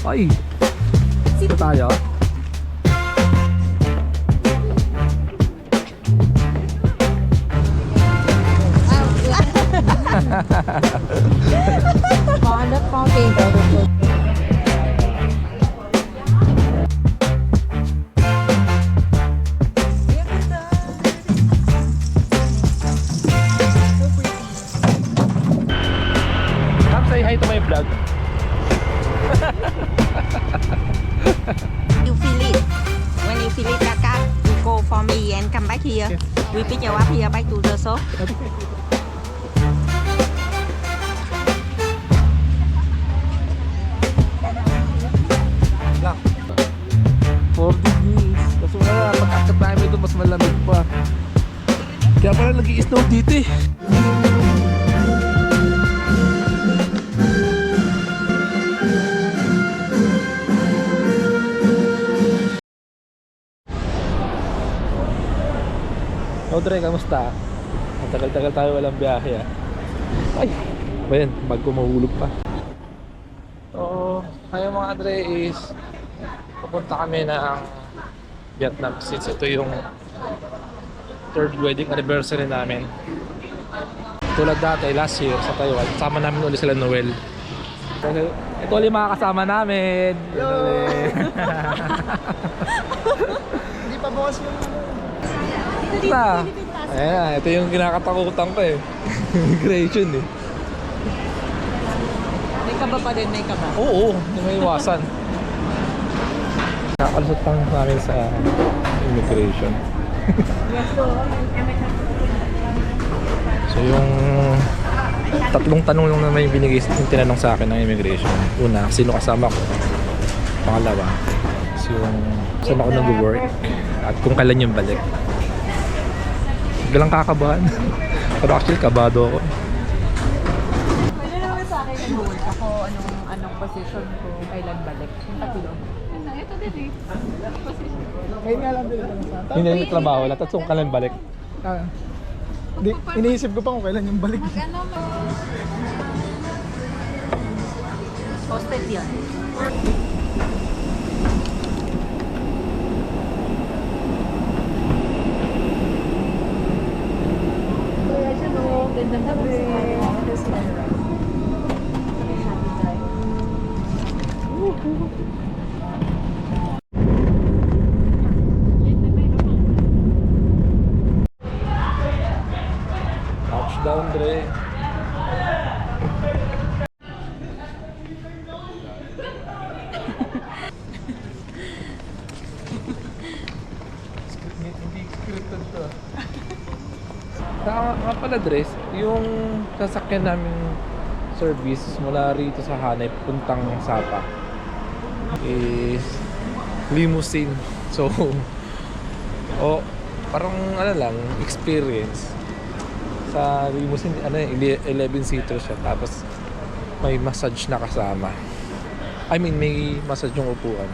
Ay! Sino tayo? Paano pa kayo? Come say hi to my vlog. You feel it. When you feel it, Kaka, you go for me and come back here. Yes. We pick you up here back to the shop. Lang. 4 degrees. Kaso nga, pag-akit namin ito, mas malamig pa. Kaya pala nag-i-snow dito eh. Audrey, kamusta? Ang tagal-tagal tayo walang biyahe ah. Ay! Ba yan? Bag ko mahulog pa. So, ngayon mga Andre is pupunta kami ng Vietnam since ito yung 3rd wedding anniversary namin. Tulad dati, last year sa Taiwan, kasama namin ulit sila Noel. Ito ulit mga kasama namin. Hello! Hindi pa bukas yung Na. Ayan, ito yung kinakatakutan ko eh. Immigration eh. May kaba pa din, may kaba. Oo, hindi may iwasan. Nakalusot lang namin sa immigration. So yung tatlong tanong lang na may binigay yung tinanong sa akin ng immigration. Una, sino kasama ko? Pangalawa, yung saan ako nag-work at kung kailan yung balik. Galang kakabahan. Pero actually kabado ako. Pwede naman sa akin nag-work ako anong position ko, kailan balik. Yung tatlo. Ito din eh. ngayon nga lang din ito sa atin. Hindi yung trabaho, lahat at kung kailan balik. Iniisip ko pa kung kailan yung balik. Ano mo? Posted yan. Gandang gabi. Touchdown, Dre. Hindi scripted to. Nga pala, Dre, yung sasakyan namin service mula rito sa Hanay puntang Sapa is limousine. So, parang ano lang, experience. Sa limousine, 11-seater siya. Tapos may massage na kasama. I mean, may massage yung upuan.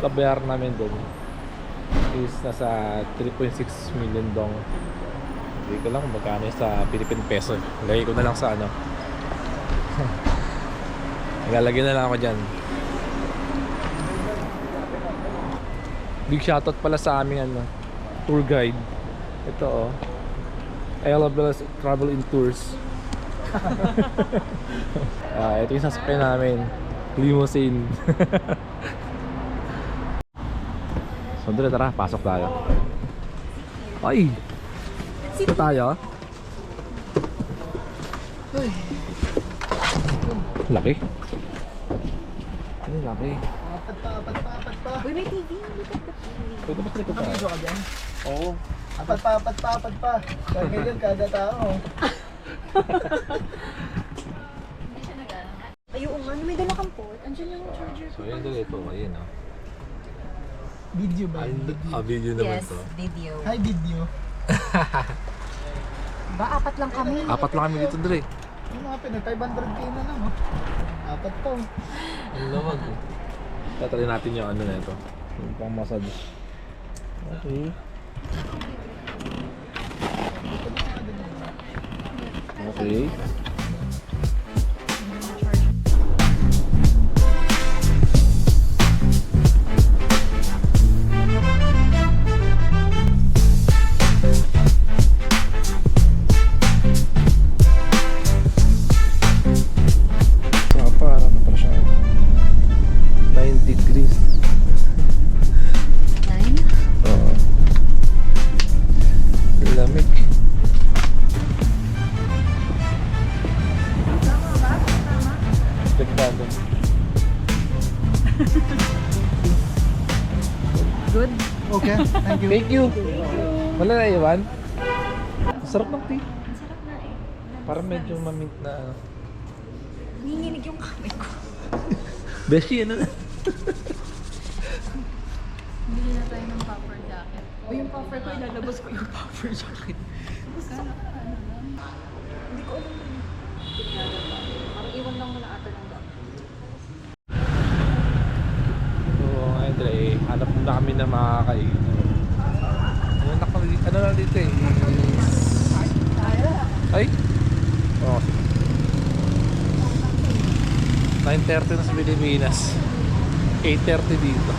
Kabayar namin doon is nasa 3.6 million dong. Hindi ko lang kung magkano sa Philippine peso. Lagay ko na lang sa ano. Naglalagay na lang ako dyan. Big shoutout pala sa aming tour guide. Ito Elabel's Travel in Tours. Ito yung sasakyan namin, limousine. So tara, pasok tayo. Ay! Sino tayo? Laki. Ay, laki. Apat pa. Uy, may TV. Pwede ba trip ko pa? Video ka dyan? Oo. Apat pa. Kaya ganyan kada tao. Ayun nga, may dala kang port. Andiyan yung charger ko. So yun dito ito, ayun oh. Video ba? Video naman Yes, to. video. Hi, video. Ba, apat lang kami. Apat lang kami dito, Dre. Yung mga pinag 500k na lang oh. Apat to. Ang lamag eh. Tatry natin yung ano na ito. Yung pang massage. Okay. Okay. Okay, thank you. Thank you. Wala na iwan? Sarap ng tea. Parang medyo mamint na ano. Nanginginig yung kamay ko. Beshi, ano na? Bili na tayo ng puffer jacket. O yung puffer ko, ilalabas ko yung puffer jacket. Hindi ko alam. Parang iwan lang muna ata ng dami. So, Andre, hanap muna kami na makakainan. Ano na dito eh? Ay? Oo. 9:30 na sa Pilipinas. 8:30 dito.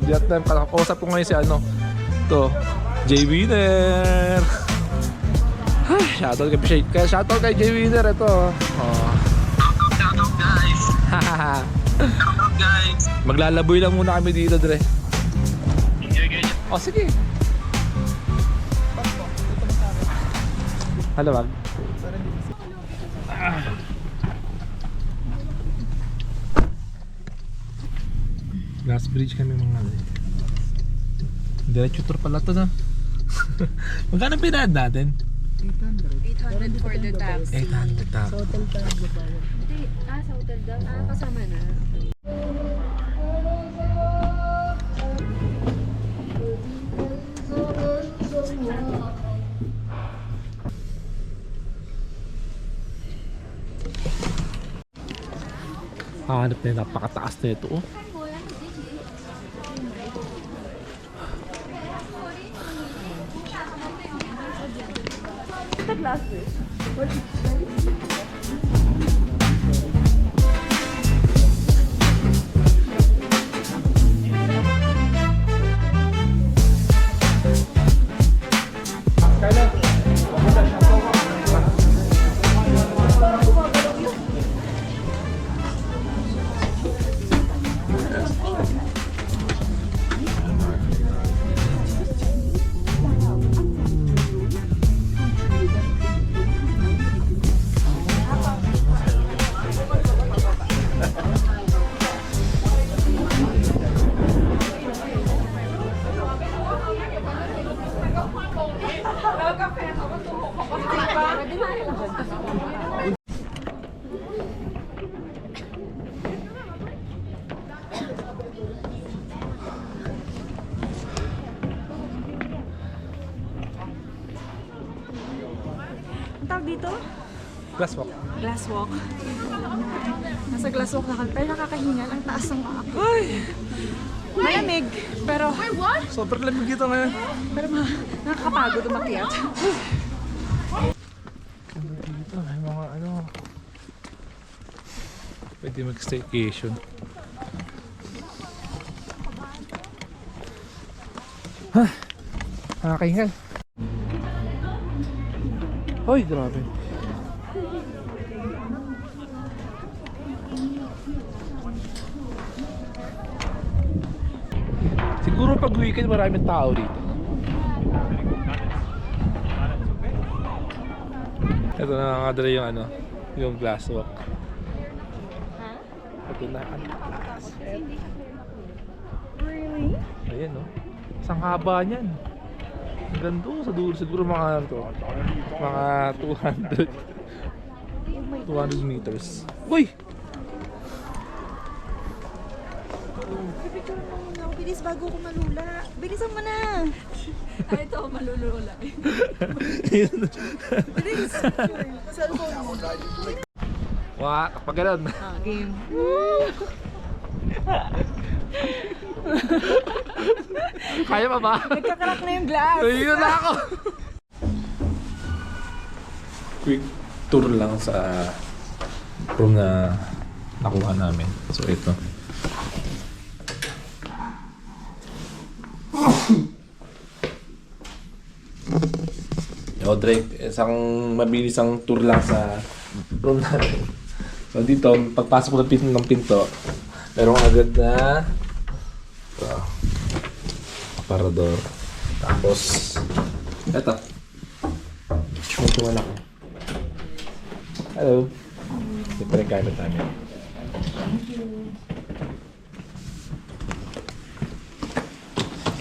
Vietnam, kausap ko ngayon si ano to, Jay Winner. Shoutout kay Jay Winner ito. Oh. Shoutout guys! Shoutout guys! Maglalaboy lang muna kami dito, Dre. Okay. Oh, sige. Halawag. Glass bridge kami mga ano. Diretso tour pala to na. Magkano pinahad natin? 800 for the taxi. 800 tap. Hotel tayo nagbabayad. Hindi, sa hotel daw. Kasama na. Okay. Hanap na yun, napakataas na ito. Oh. Ang tawag dito? Glass walk. Glass walk. Nasa glass walk na kami. Pero nakakahingal. Ang taas ng mga Ay! Malamig. Pero, Sobrang lamig dito ngayon. pero nakakapagod umakyat. Dito may mga ano. Pwede mag-staycation. Ha! Nakakahingal. Hoy, grabe. Siguro pag weekend maraming tao dito. Ito na nakakadala yung ano, yung glass walk. Ito na ang taas. Really? Ayan no. Isang haba niyan. Ang ganda sa dulo, siguro mga ano to, mga 200 meters. Uy! Bilis bago ko malula. Bilisan mo na. Ay, ito, malulula. Bilis. Cellphone mo. Wah, kapag ganun. Game. Kaya pa ba? Nagkakarak na yung glass. Ayun na ako! Quick tour lang sa room na nakuha namin. So ito. Drake, isang mabilisang tour lang sa room namin. So dito, pagpasok ng pinto, merong agad na parador. Tapos, eto. Ito wala ko. Hello. Ito pa rin gamit namin.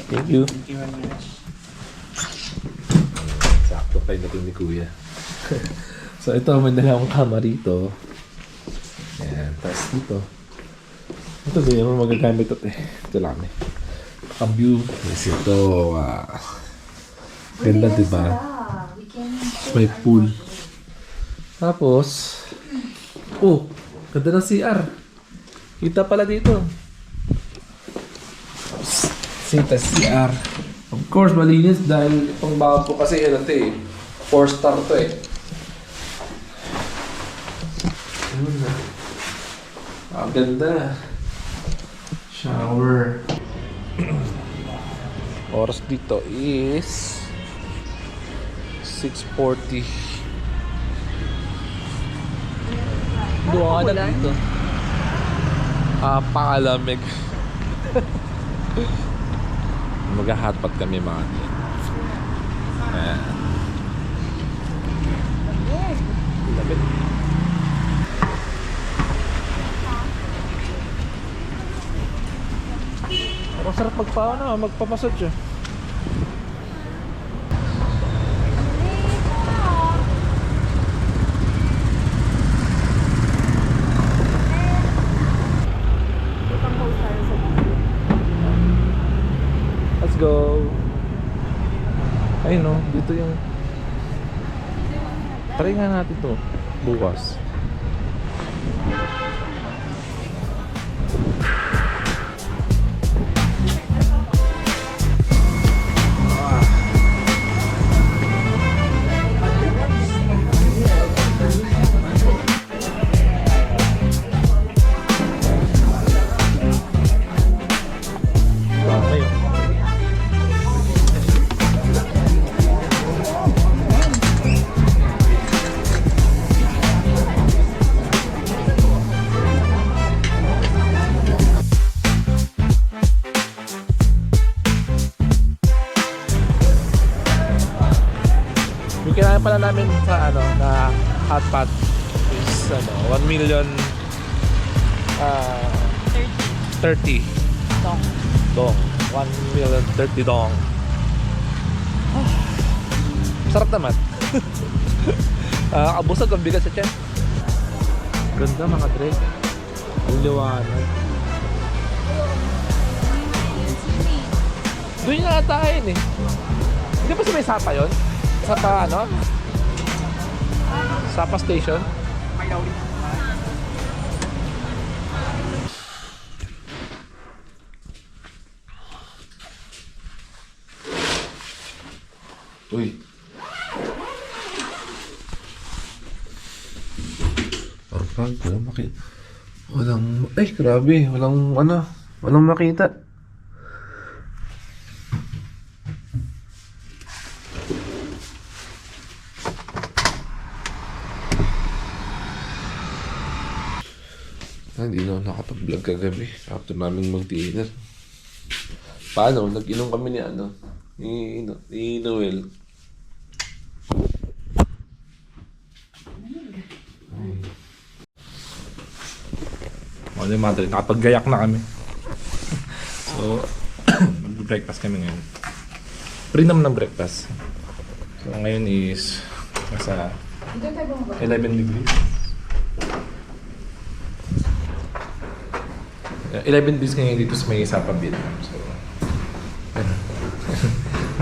Thank you. Sakto pa yung dating ni Kuya. So ito, may dala akong kama rito. Ayan, tapos dito. Ito ba yung magagamit ito eh. Ito lang eh. Ang view. Yes, ito. Ganda diba? May pool. Tapos, oh, ganda ng CR. Kita pala dito. Sita CR. Of course, malinis dahil itong baon po kasi ano ito eh. 4-star to eh. Ayun na. Ang ganda. Shower. Oras dito is 6:40. Doon ka na dito. Pakalamig. Mag-hotpot kami mga din. Ayan. Lamig. Pero sarap magpapasad siya. Let's go. Ayun no, dito yung try nga natin to bukas. Yung kailangan pala namin sa ano na hotpot is ano 1 million 30 dong 1 million 30 dong. Sarap naman. Abusag ang bigat sa tiyan. Ganda mga Dre. Ang liwanag. Doon yung natahin eh. Hindi ba sa may Sapa yun? Sapa ano? Sapa station? Uy. Parang walang makita. Ay grabe, walang makita. Hindi na nakapag-vlog kagabi after namin mag-dinner. Paano? Nag-inom kami ni Noel. Ano yung madre, nakapag-gayak na kami. So, mag-breakfast kami ngayon. Free naman ng breakfast. So, ngayon is nasa 11 degrees. 11 days ngayon dito sa may Sapa, Vietnam. So,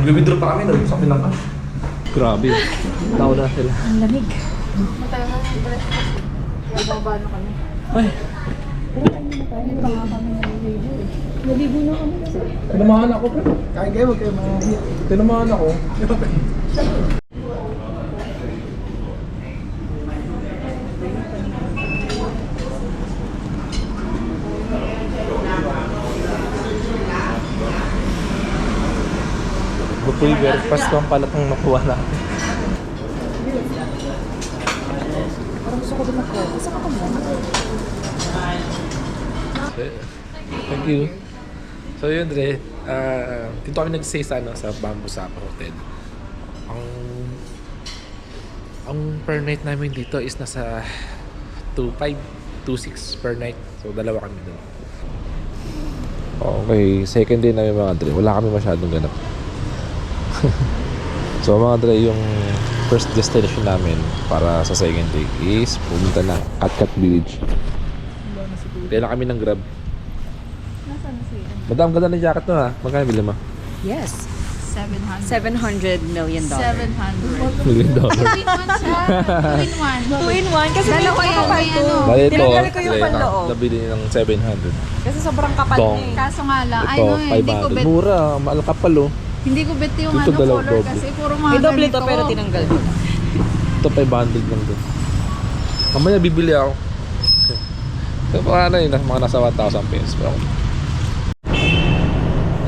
mag-withdraw pa kami, nalabas kami ng cash. Grabe. Nauna sila. Ang lamig. Matagal na yung breakfast. Kaya bumaba na kami. Ay, Naligo na kami kasi. tinamahan ako, pre. Kaya kayo, huwag kayo mga... Tinamahan ako. Bupoy breakfast ko ang pala itong nakuha natin. Parang gusto ko din ako. Gusto ko muna. Thank you. So yun, Dre. dito kami nag-stay sa, sa Bamboo Sapper Hotel. Ang per night namin dito is nasa 2.5, 2.6 per night. So, dalawa kami doon. Okay, second day namin mga Dre. Wala kami masyadong ganap. So mga Dre, yung first destination namin para sa second day is pumunta na Katkat Village. Kailan kami ng Grab. Madam, ganda ng jacket mo ha. Magkano bili mo? Yes. 700. $700 million. 700. $1 million. 2-in-1 kasi Dalawa may yan, kapal may to. ano. Bali ito, Tinanggal ko yung Dre, panloob. nabili ng 700. Kasi sobrang kapal Dong. niya eh. Kaso nga lang, ay Ito, no, hindi ko 500. bet. Mura, mahal kapal oh. Hindi ko bet yung Dito dalawa, color doble. kasi puro mga May doble to ganito. pero tinanggal din. Ito 500 lang doon. Mamaya bibili ako. So paano yun, mga nasa 1,000 pesos pa ako.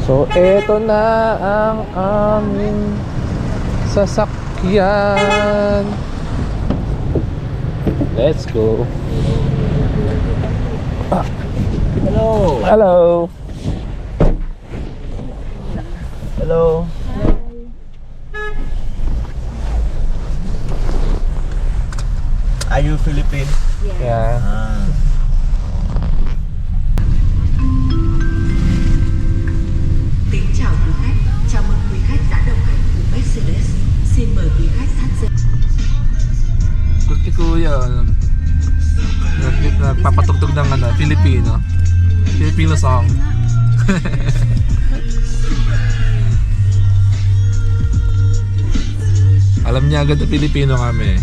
So eto na ang aming sasakyan. Let's go. Hello. Hello. Hello. Are you Philippine? Yeah. Kính chào quý khách, chào mừng quý khách đã đồng hành cùng Mercedes. Xin mời quý khách thắt dây. Kuti kuya, nagpapatugtog ng Filipino song. Alam niya agad na Pilipino kami.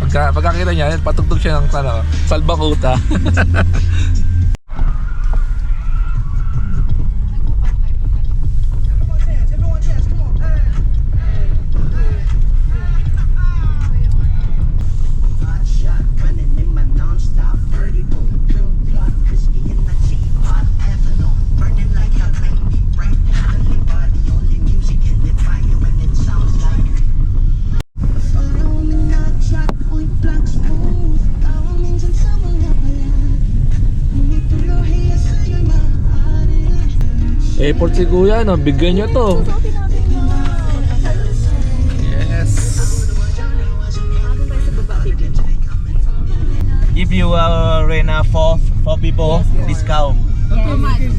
Pagkakita niya, patugtog siya ng salbakuta. Airport si kuya, no? Bigyan niyo to. Yes. If you rent four people, discount. How much?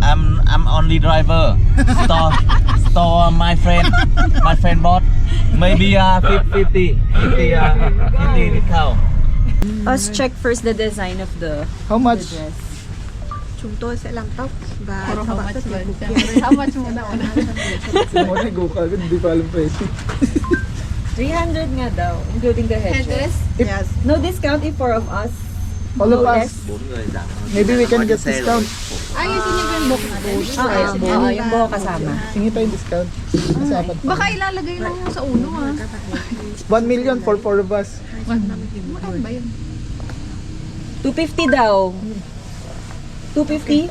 I'm only driver. Store my friend bought. Maybe 50 discount. Let's check first the design of the How much? dress. Chúng tôi sẽ làm tóc và Puro cho how bạn much tất ba? cả Siyempre, how much muna una? Go ka agad, hindi pa alam presyo. 300 nga daw, including the headdress. Yes. No discount if 4 of us. All of No us. Maybe we can get discount. Ay, yung sinigyan book na po. Oo, yung buho kasama. Hingi pa yung discount. Kasi apat pa. Baka ilalagay lang yung sa ulo ha. 1 million for 4 of us. Magkano ba yun? 250 daw. 250?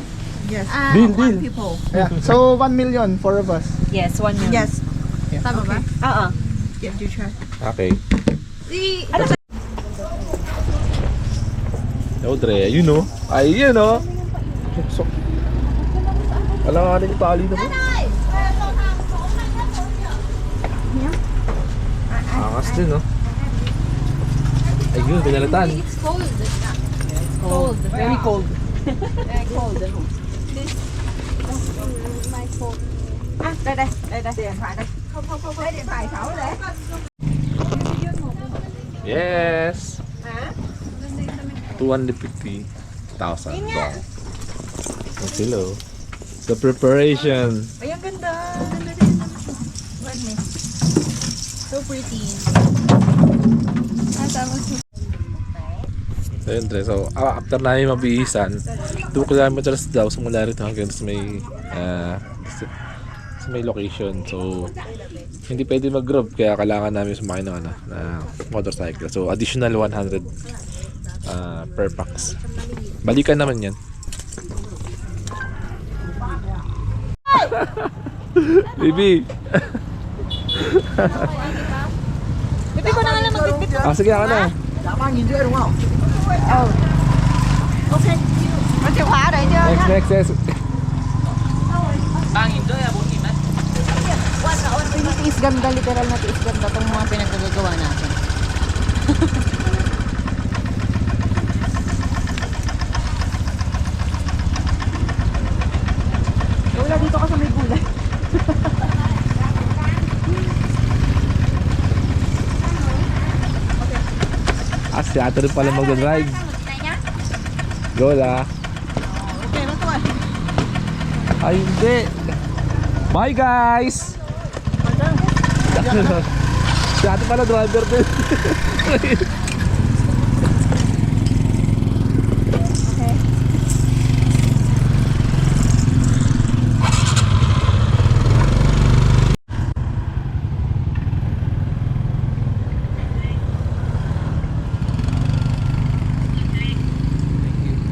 Yes. Deal. People. Yeah. So 1 million, 4 of us. Yes, 1 million. Yes. Tama ba? Oo. Get you try. Okay. Ano Dre, you know. Ayun no. Wala nga rin yung tali na mo. Angas din no. Ayun, pinalitan. It's cold. It's cold. Very cold. Very cold. Đây. Điện thoại đây. Không. Lấy điện thoại cháu đấy. Yes. 250,000 dong. Hello. The preparation. Ay, ang ganda. So pretty. So yun, Dre. So after namin mabihisan, 2 kilometers daw simula rito hanggang sa may location. So hindi pwede mag-grab kaya kailangan namin sumakay ng na motorcycle. So additional 100 per pax. Balikan naman yan. Baby. Bibi ko na nga lang magbitbit. Sige ka na. Dạ 3.000 đúng không? Ok. chìa khóa đấy chưa? Next, next. 3.000 doon, 4.000 na. Tiis ganda, literal na tiis ganda itong mga pinagkagagawa natin. Wala dito ka sa may gulay. Si ate rin pala mag-drive. Go la. Okay, natuwa. Ay, hindi. Bye, guys! Si ate pala driver din.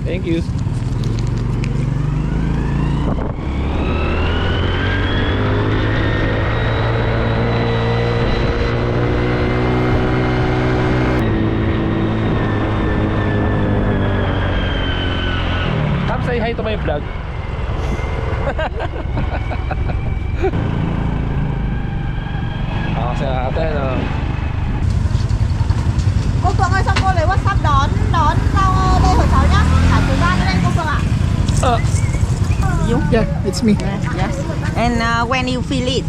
Thank you. Come say hi to my vlog. Kasi ate, no? Cô Phượng ơi, xong cô lấy WhatsApp đón sau đây hồi 6 nhá. Cả thời gian lên cô Phượng ạ. Yeah, it's me. Yes. And when you feel it,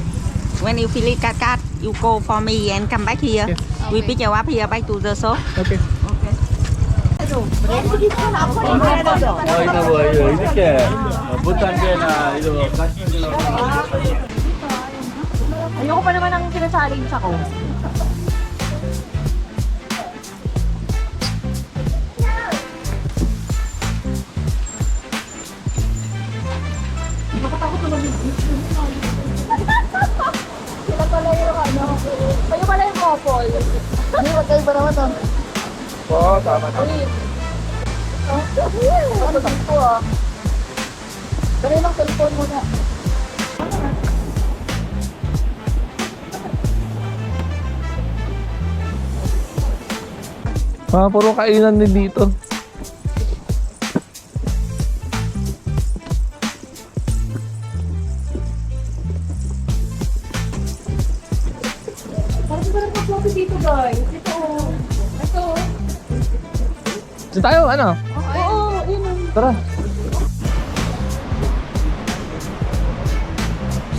cut, you go for me and come back here. Okay. We pick you up here back to the shop. Okay. Ay na boy, 이렇게 못한 게나 이거 Ayoko pa naman ang pinachallenge ako. Sila pala yung ano. Kayo pala yung couple. Hindi, magkaiba naman to. Oo, tama na. Ano dito ah? Kaninang cellphone mo na. Puro kainan din dito. Parang ba naman floppy dito guys? Ito. Ito. Saan tayo? Ano? Oo, yun ang. Tara.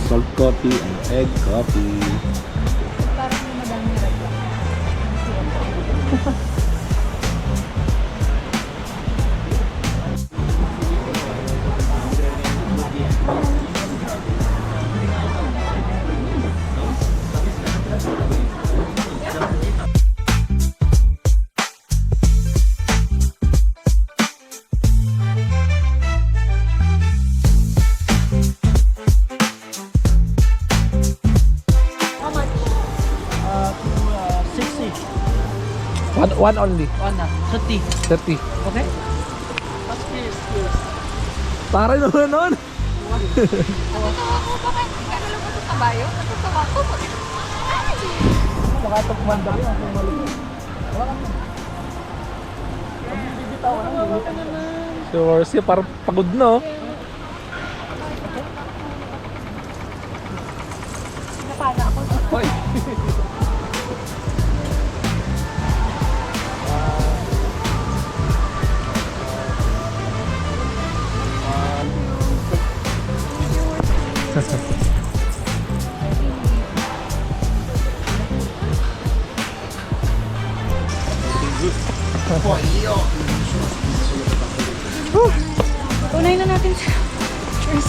Salt coffee and egg coffee. Parang may madami rin. How much? 60. One only. Ano? 30. 30. Okay? Taray naman nun. Makatukman daw yun. Sure, siya parang pagod no. Napana ako. Hoy. Tunay na natin siya. Cheers.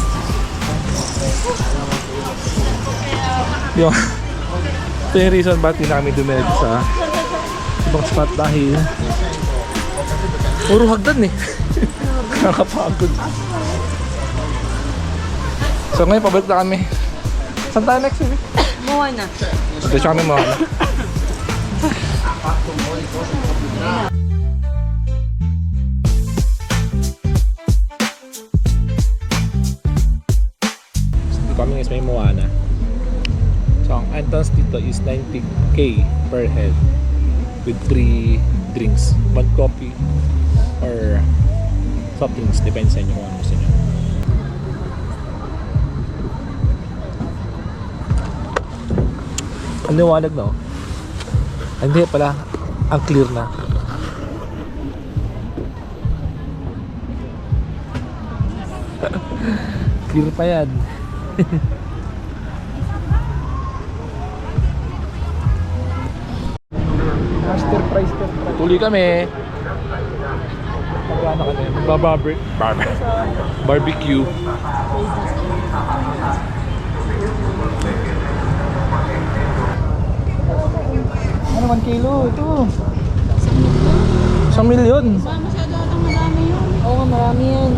Yung ito yung reason ba't hindi namin dumiretso sa ibang spot dahil puro hagdan eh. Nakakapagod. So ngayon pabalik na kami. Saan tayo next week? Mua na. Ito siya kami mga kami is may Moana. So ang entrance dito is 90k per head with 3 drinks, 1 coffee or soft drinks. Depende sa inyo kung ano gusto nyo. Ang liwanag no? Hindi pala. Ang clear na. Clear pa yan. Master price per Tuloy kami. Magkano ka na yun? Barbecue. Ano 1 kilo? Ito. 1 milyon. Oo nga, marami yan.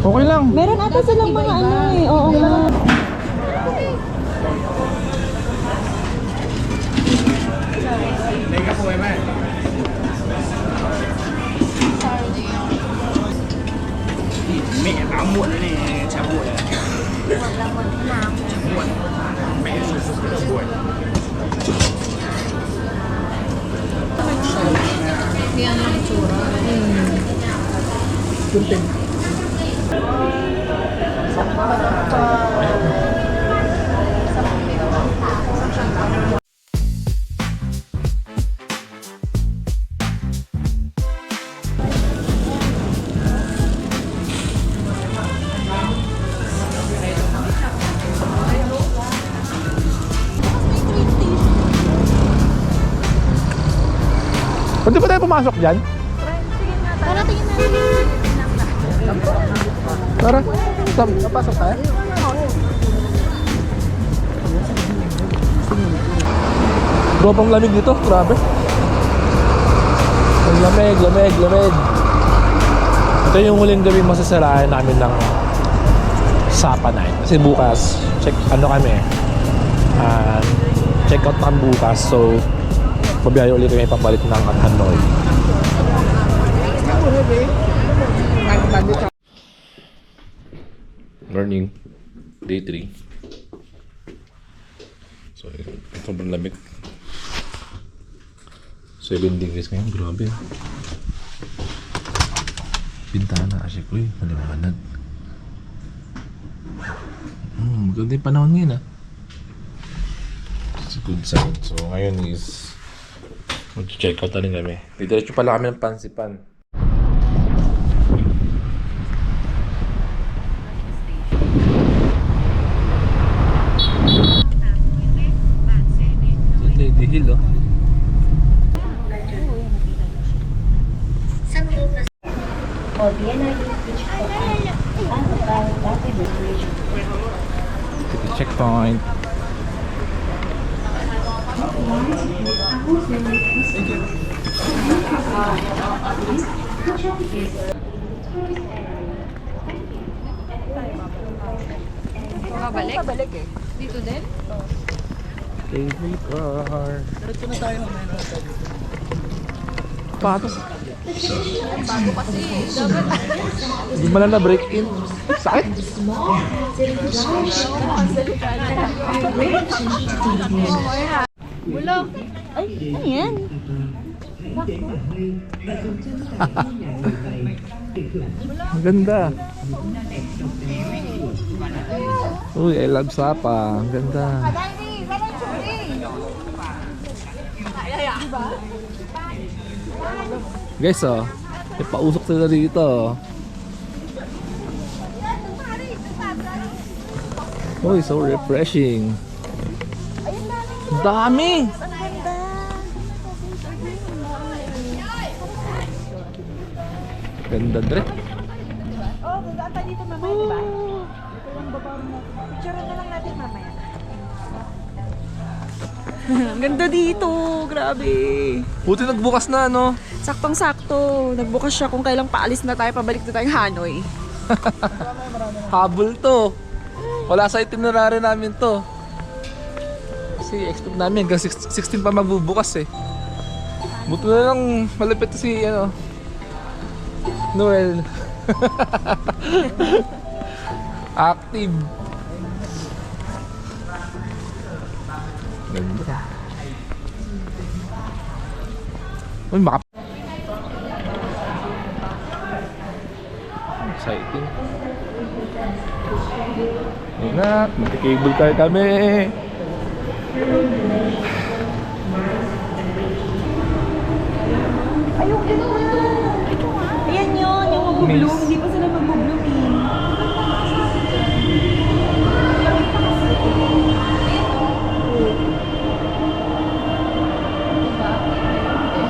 Okay lang. Meron ata silang mga ano eh. Oo nga. Pwede ba tayo pumasok dyan? Tara, tingin natin. Tara. Napasok tayo? Sobrang lamig dito. Grabe. Ang lamig. Ito yung huling gawing masasaraan namin ng Sapa Night. Kasi bukas, check out na bukas. So, pabiyahe ulit kami pabalik ng Hanoi. Morning. Day 3. So, sobrang lamig. 7 degrees ngayon. Grabe. Bintana kasi ko eh. Maliwanag. Maganda yung panahon ngayon ah. It's a good sign. So, ngayon is mag-check out na rin kami. Didiretso pala kami ng Pansipan. Lady Hill, oh. Checkpoint. Pabalik eh. Dito din? Favorite car. Diretso na tayo. Patos. Bago kasi. Dapat. Hindi mo lang na-break in. Sakit. Bulok. Ay, ano yan? Ang ganda. Uy, I love Sapa. Ang ganda. Guys, oh. May pausok sila dito. Uy, so refreshing. Ang dami! Ganda, Dre. Oh, gagawin pa dito mamaya, di ba? Ito lang babaw natin. Picture na lang natin mamaya. Ang ganda dito, grabe. Buti nagbukas na, no? Saktong-sakto. Nagbukas siya kung kailang paalis na tayo, pabalik na tayong Hanoi. Habol to. Wala sa itinerary namin to. Kasi expect namin hanggang 16 pa magbubukas eh. Buti na lang malapit si Noel. Active. Ganda. Uy, exciting. Ayun na, magka-cable car kami. Ayan yun, yung mag-bloom. Miss. Hindi pa sila mag-bloom eh.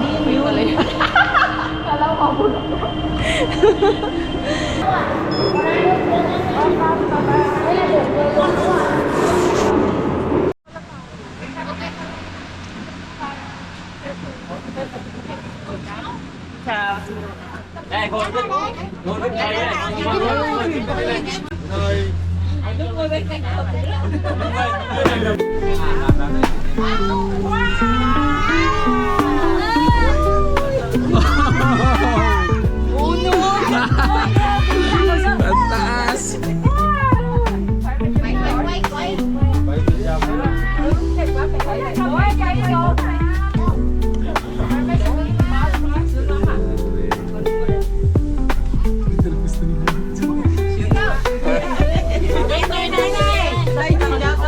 Hindi yun pala yun. Kala ko mabulok. Taas!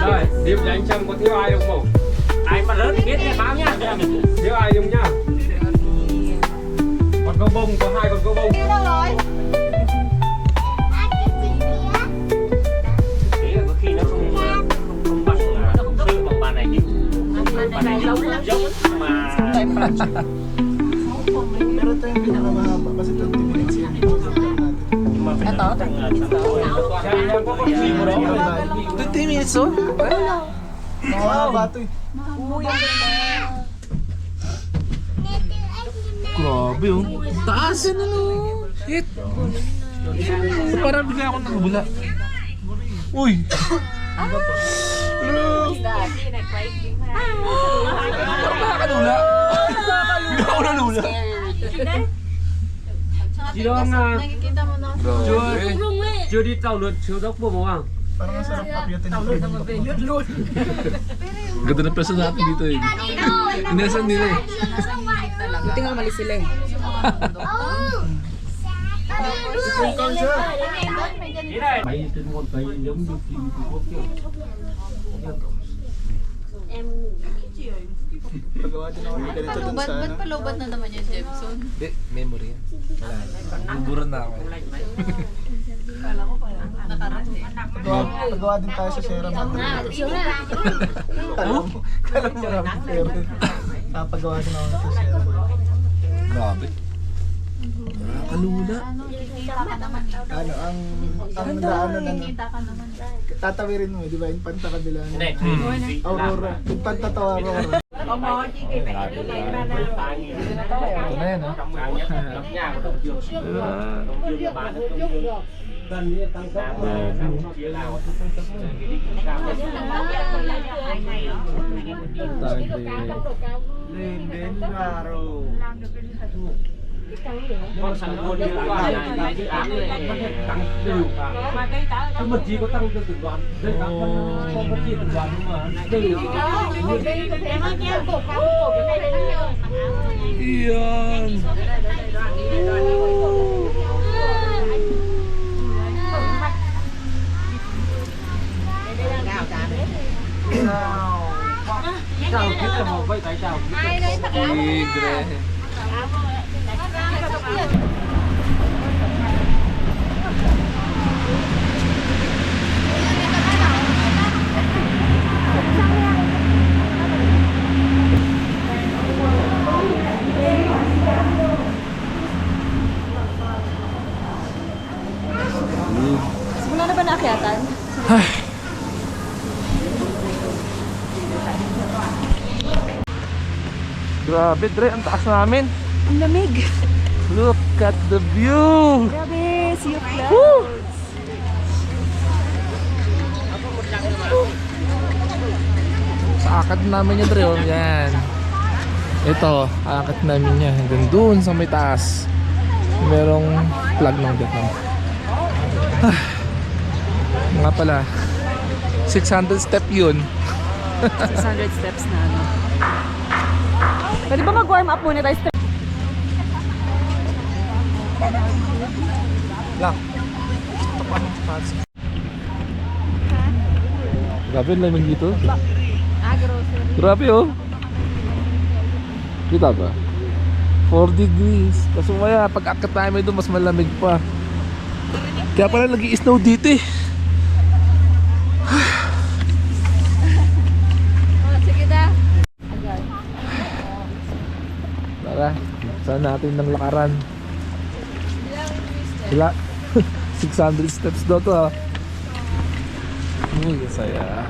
Rồi, điểm đánh châm có thiếu ai không không? Ai mà lớn thì biết thì báo nha. Thiếu ai không nha? Còn câu bông, có 2 con câu bông. Thế là có khi nó không bằng sư bằng bàn này chứ. Bàn này giống mà Pero ito yung pinakamahaba kasi 20 minutes yan. Ito, Yan có con chim ở đó. 20 minutes oh? Mahaba ito eh. Grabe oh. Taas yan ano. Shit. Parang bigla akong nakabula. Uy. Ano? Parang nakakalula. Bigla ako nalula. Chị đâu là Grabe. chưa đi tàu lượt siêu tốc bộ không? Parang ang sarap kapyatin. Ganda ng person natin dito eh. Inasan nila eh. buti nga mali sila eh. Thế này. Bay trên con cây giống như chim Trung Quốc kia. Pagawa din ako ng ganito dun sa ano. Palubat na naman yung Jemson? Hindi, memory yan. Wala. Buburan na ako eh. Pagawa din tayo sa Sierra Madre. Kala mo marami pera. Pagawa din ako sa Sierra Madre. Grabe. Nakakalula. Ano, ang daanan ano, tatawirin mo, di ba? Yung pantakabila. Này, Aurora. Yung pantatawa Ito na yan oh. nhà của Đồng Dương. Đồng Dương bán gần như tăng tốc sang phía Lào. Lên đến Varo. Con sản luôn như là dự án này có thể tăng đều cả. Cái mật chi có tăng cho từng đoàn. Đây các con mật chi từng đoàn nhưng mà đều. Iyan. Chào kiếp là một vậy tại chào kiếp. Tigre. Simula na ba naakyatan? Grabe, Dre, ang taas namin. Ang lamig. Look at the view. Grabe, see you clouds. Sa akad namin yung Dre, oh. Yan. Ito, akad namin niya. Hanggang doon sa may taas. Merong plug ng Vietnam. Nga pala, 600 step yun. 600 steps na ano. Pwede ba mag-warm up muna tayo? Lock. Grabe ang lamig dito. grocery. Grabe oh. Kita ba? 4 degrees. Kaso maya, pag akit tayo doon, mas malamig pa. Kaya pala nag-i-snow dito eh. Oh, sige na. Tara, saan natin ng lakaran? Sila 600 steps daw to ha. Uy, saya.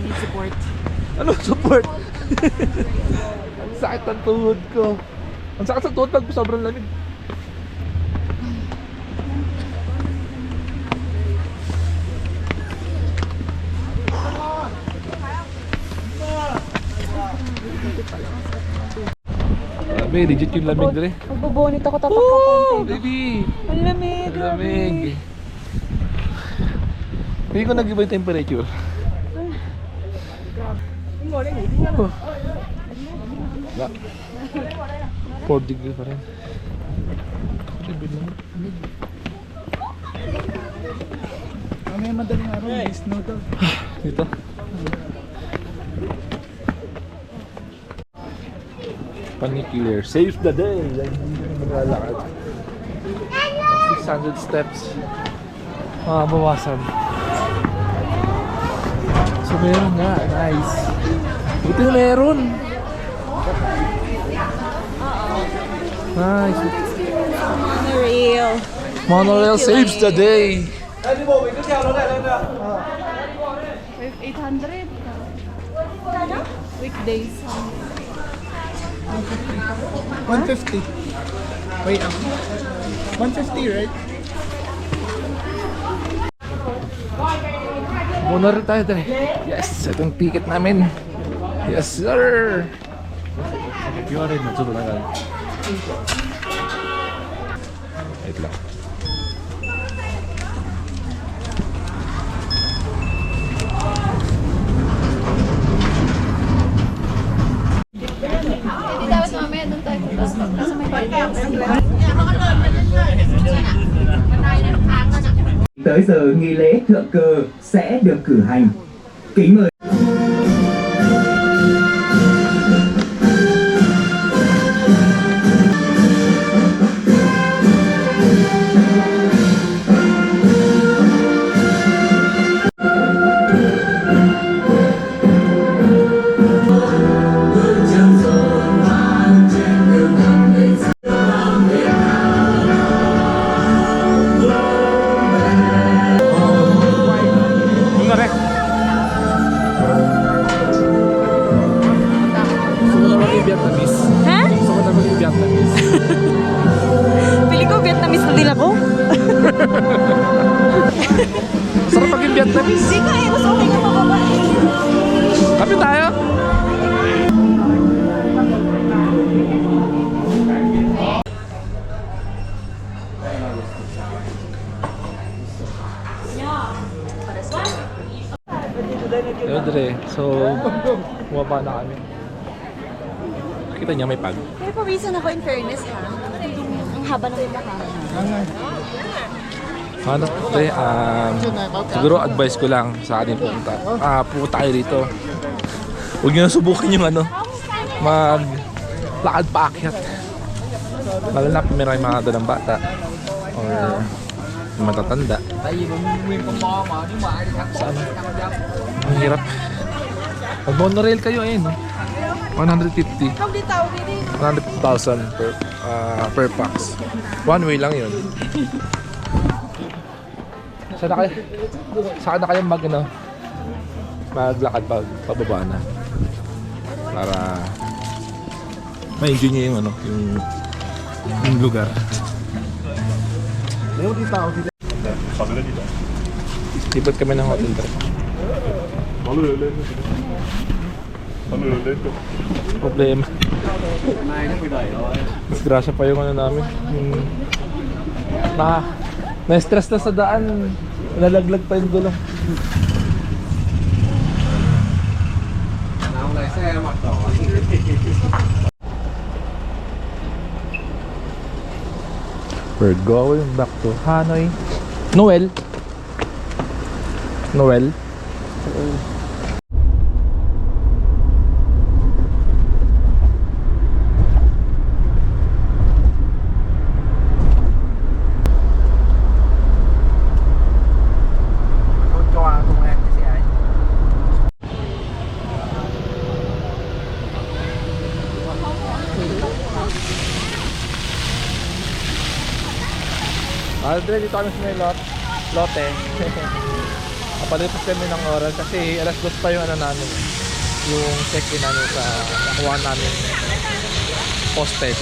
Need support. Ano support? Ang sakit ng tuhod ko. Ang sakit sa tuhod pag sobrang lamig. Grabe, legit yung lamig dre. Magbubunit ako tatak Woo! konti. Baby! Ang lamig. Ang lamig. Hindi ko nag-iba yung temperature. Oh. Wala. 4 degree pa rin. Libre lang. May madaling araw, may snow daw. Dito. Panicular. Save the day. Hindi na maglalakad. 600 steps. Bawasan. So meron nga. Nice. Buti na meron. Nice. Monorail. Monorail saves the day. 800. Weekdays. 150. Wait, 150, right? Monorail tayo dali. Yes, itong ticket namin. Yes, sir. Wait lang. Hindi dapat mamaya doon tayo punta sa may parking. Tới giờ nghi lễ thượng cờ sẽ được cử hành. Kính mời Vietnamese. Ha? Gusto ko na maging Vietnamese. Pili ko Vietnamese na din ako. Sarap maging Vietnamese. Hindi ka eh. Mas okay nga mga babae. Kapit tayo. Ayun Dre, so bumaba na kami. Kita niya may pag. Pero pawisan ako in fairness ha. Ang haba ng lakaran. Ano, Dre, siguro advice ko lang sa atin pupunta. Pupunta kayo dito. Huwag nyo na subukin yung maglakad paakyat. Lalo na may mga dalang bata or matatanda. Saan? Ang hirap. Pag monorail kayo ayun, no? 150. 100,000 per pax. One way lang yun. Saan na kayo maglakad pababa na para ma-enjoy nyo yung lugar. Lipat kami ng hotel trip. Problema. Disgrasya pa yung namin. Na-stress na sa daan. Nalaglag pa yung gulong. We're going back to Hanoi. Noel. Noel. Aldre, dito kami sa may lote. Kapalipas kami ng oras kasi alas 2 pa yung ano namin, yung check-in namin sa nakuha namin hostel.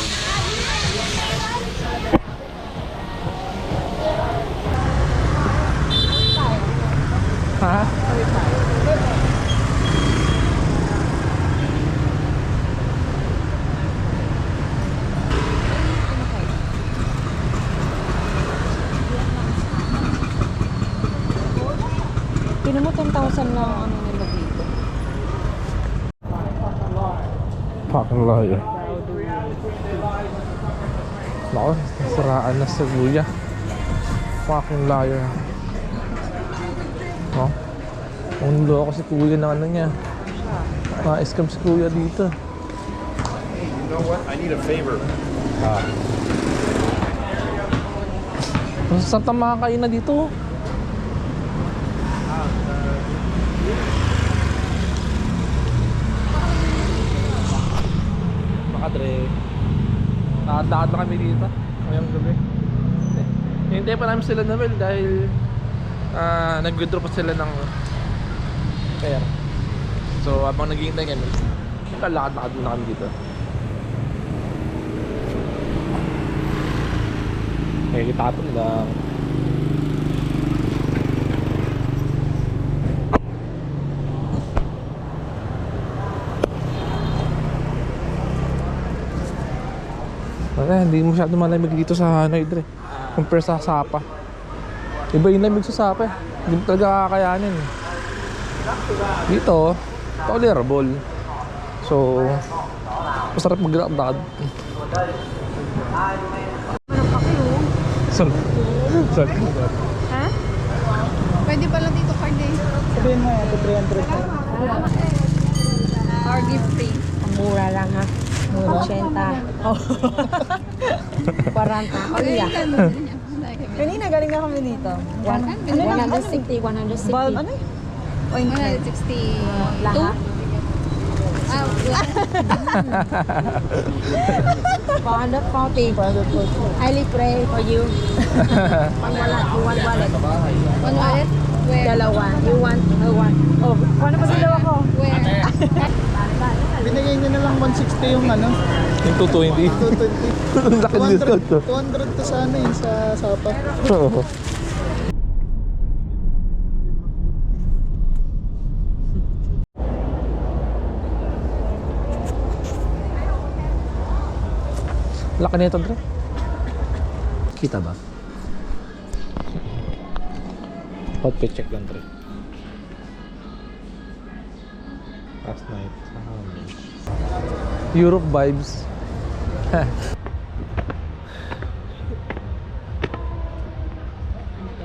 Ha? Pinumo 10,000 lang ano nila dito. Fucking layo. Nako, nasiraan na sa kuya. Fucking layo. No? Ang loko si kuya ng ano niya. Ma-scam si kuya dito. You know what? I need a favor. Saan tayo makakain na dito? Makadre. Nakadakad na kami dito ngayong gabi. Hintay pa namin sila na Mel dahil nag-withdraw pa sila ng pera. So habang naghihintay kami, kalakad-lakad muna kami dito. Kitapon lang. Hindi masyado malamig dito sa Hanoi, Dre. Compare sa Sapa. Iba yung lamig sa Sapa eh. Hindi mo talaga kakayanin. Dito, tolerable. So, masarap mag-lakad. Saan? Ha? Pwede pala dito card eh. Sabihin mo yan, 300 na. Or gift free. Ang mura lang ha. 80. Oh. 40. Oh, yeah. Kanina galing na kami dito. 160. 160. Bulb ano? 160. Lahat. 440. Highly pray for you. One wallet. You want wallet? One wallet? Where? Dalawa. You want one? Oh, paano pa sila ako? Where? Binigay niyo na lang 160 yung ano. Yung 220. 220. Ang laki ng discount to. 200 to sa ano eh, sa Sapa. Oo. Laki nito, Dre. Kita ba? Outfit check lang, Dre. Last night. Europe vibes.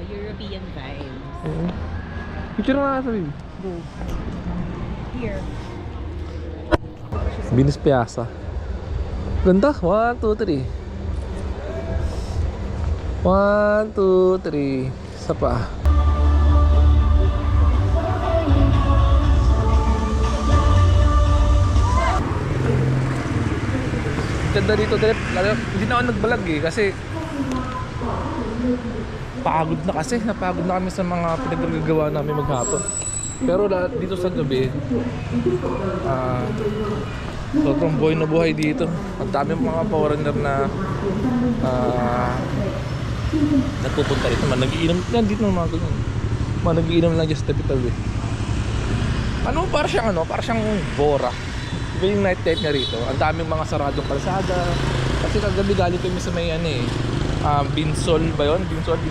European vibes. Picture na nasa baby. Here. Binis Piazza. Ganda. 1, 2, 3. 1, 2, 3. Isa pa. Ganda dito, Dre. Hindi na ako nagbalag eh kasi pagod na kasi. Napagod na kami sa mga pinagagawa namin maghapon. Pero dito sa gabi, sobrang buhay na buhay dito. Ang daming mga foreigner na nagpupunta rito. Nag-iinom yan dito ng mga ganyan. Nag-iinom lang just typical way. Para siyang Bora. Iba yung night life niya rito. Ang daming mga saradong kalsada. Kasi kagabi galing kami sa may Binsol ba yun? Binsol.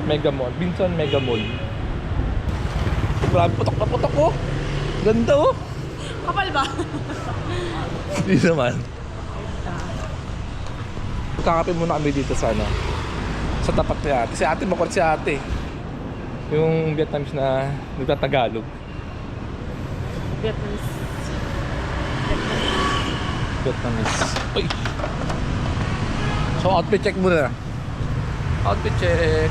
Mega Mall. Binson Mega Mall. Grabe, putok na putok oh. Ganda oh. Kapal ba? Hindi naman. magkakape muna kami dito sa ano, sa tapat ni ate. Si ate, makulit si ate. Yung Vietnamese na nagtatagalog. Vietnamese. Uy! So outfit check muna. Outfit check.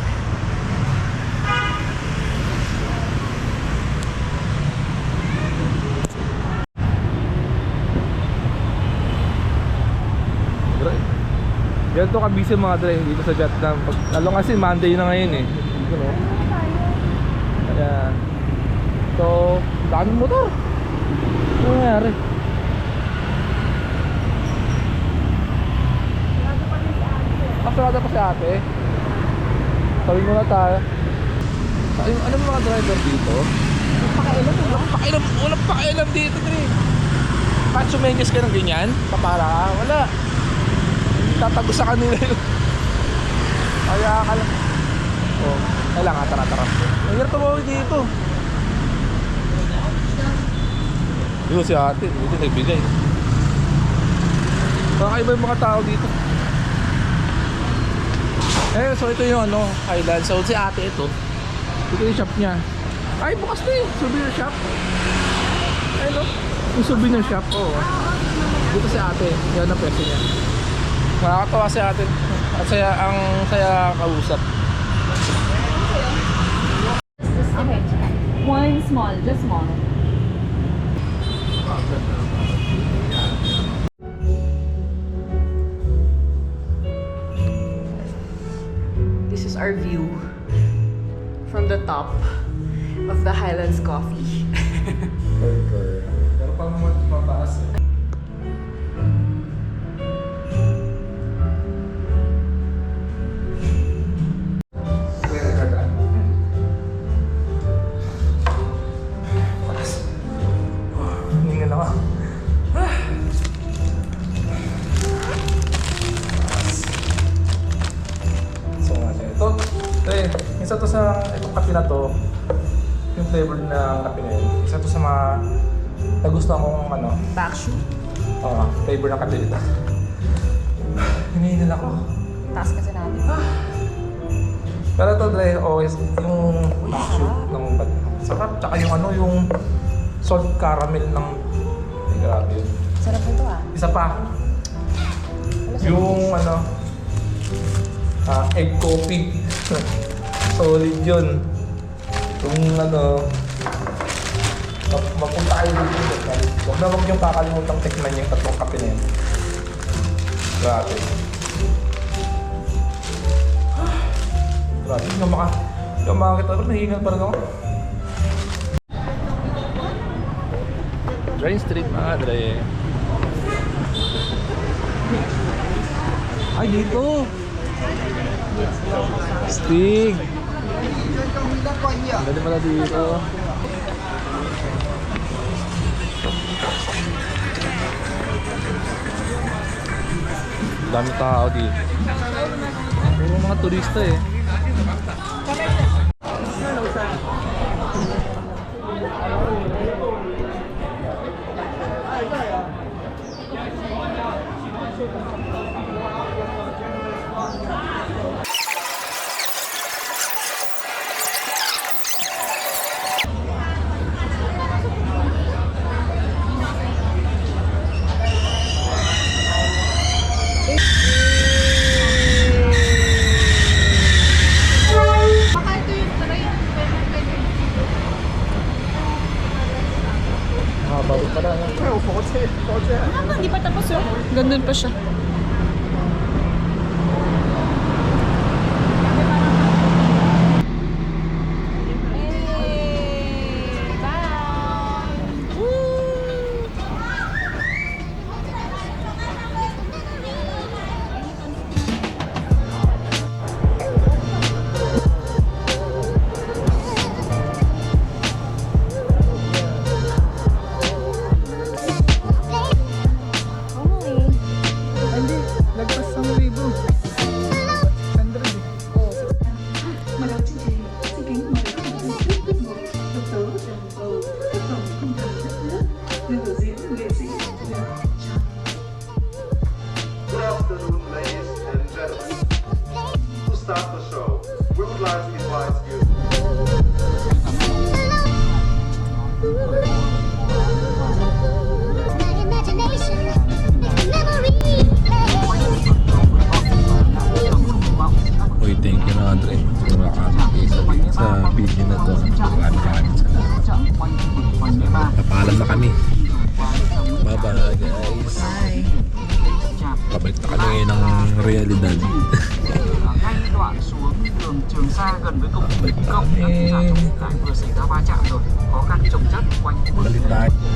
Ganito kabisi mga dre dito sa Vietnam. Lalo kasi Monday na ngayon eh. Dito, no? Kaya so, daming motor. Ano nangyari? Pasarada pa si ate. Sabi muna tayo. Ano mga driver dito? Walang pakailan dito, dre. Kahit sumenyas ka ng ganyan, papara ka, wala. Tatagos sa kanila yun. Kaya ka lang. Oh, kailangan, tara. Mahirap tumawag dito. Dito si ate, dito nagbigay. Kakaiba yung mga tao dito. So ito yung ano, Highland. So si ate ito. Ito yung shop niya. Ay, bukas na yung souvenir shop. Ayun o. Yung souvenir shop, oo. Dito si ate. Yan ang pwesto niya. Nakakatawa si ate. At ang saya kausap. Okay. One small, just small. This is our view from the top of the Highlands Coffee. Pero pang mataas eh. Hiningan ako. So ito, isa to sa itong kape na to, yung flavor ng kape na yun. Isa to sa mga nagustuhan kong ano, Bakshu. flavor ng kape dito. Hinihinan ako. Taas kasi natin. Pero ito, Dre, always yung bakshu ng bat. Sarap, tsaka yung ano, yung salt caramel ng... Ay, grabe yun. Sarap nito ah. Isa pa, yung ano, egg coffee. Solid yun. Yung ano, mapunta kayo dito. Huwag na huwag yung kakalimutang tikman yung tatlong kape na yun. Grabe. Grabe, yung makakita ko, nahingal pa rin ako. Drain Street, madre. Ay, dito! Stig! Ganda pala dito. Dami tao dito. Puro mga turista eh. Bago pa lang. Hindi pa tapos yun. Gandun pa siya. na to. Maraming salamat. Papaalam na kami. Bye-bye guys. Pabalik na kami ngayon ng realidad. ngay đoạn xuống đường Trường Sa gần với công ty công đã vừa xảy ra va chạm rồi, khó khăn chồng chất quanh Balik tayo.